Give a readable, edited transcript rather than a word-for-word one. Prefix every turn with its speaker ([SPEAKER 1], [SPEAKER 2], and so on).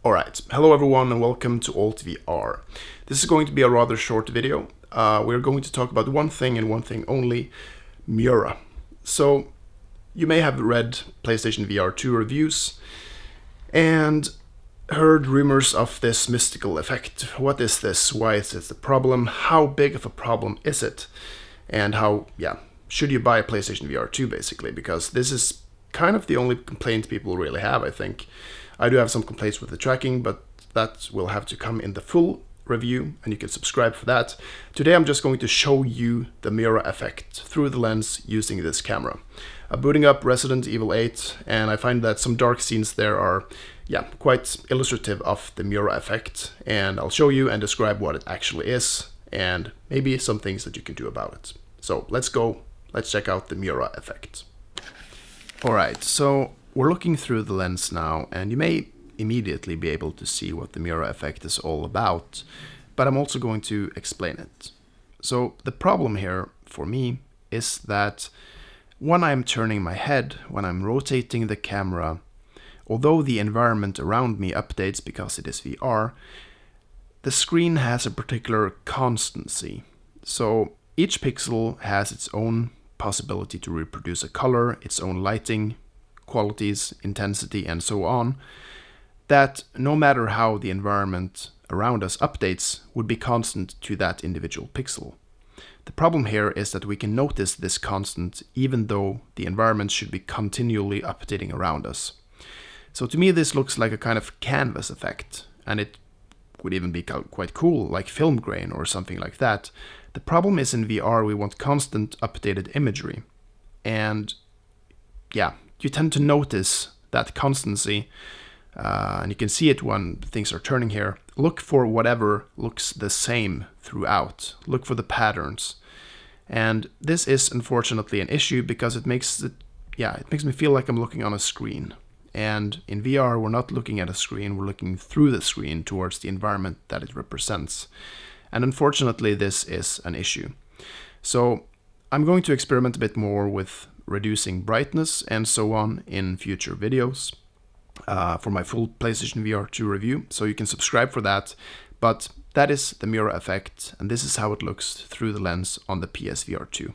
[SPEAKER 1] Alright, hello everyone and welcome to Alt VR. This is going to be a rather short video. We're going to talk about one thing and one thing only, MURA. So, you may have read PlayStation VR2 reviews and heard rumors of this mystical effect. What is this? Why is this a problem? How big of a problem is it? And how, should you buy a PlayStation VR2 basically? Because this is kind of the only complaint people really have, I think. I do have some complaints with the tracking, but that will have to come in the full review, and you can subscribe for that. Today I'm just going to show you the MURA effect through the lens using this camera. I'm booting up Resident Evil 8, and I find that some dark scenes there are, quite illustrative of the MURA effect, and I'll show you and describe what it actually is, and maybe some things that you can do about it. So let's check out the MURA effect. Alright, so we're looking through the lens now, and you may immediately be able to see what the MURA effect is all about, but I'm also going to explain it. So the problem here for me is that when I'm turning my head, when I'm rotating the camera, although the environment around me updates because it is VR, the screen has a particular constancy. So each pixel has its own possibility to reproduce a color, its own lighting, qualities, intensity, and so on, that no matter how the environment around us updates would be constant to that individual pixel. The problem here is that we can notice this constant even though the environment should be continually updating around us. So to me this looks like a kind of canvas effect, and it would even be quite cool, like film grain or something like that. The problem is in VR we want constant updated imagery, and you tend to notice that constancy, and you can see it when things are turning here. Look for whatever looks the same throughout. Look for the patterns. And this is unfortunately an issue because it makes me feel like I'm looking on a screen. And in VR we're not looking at a screen, we're looking through the screen towards the environment that it represents. And unfortunately this is an issue. So I'm going to experiment a bit more with reducing brightness and so on in future videos for my full PlayStation VR2 review, so you can subscribe for that. But that is the MURA effect, and this is how it looks through the lens on the PSVR2.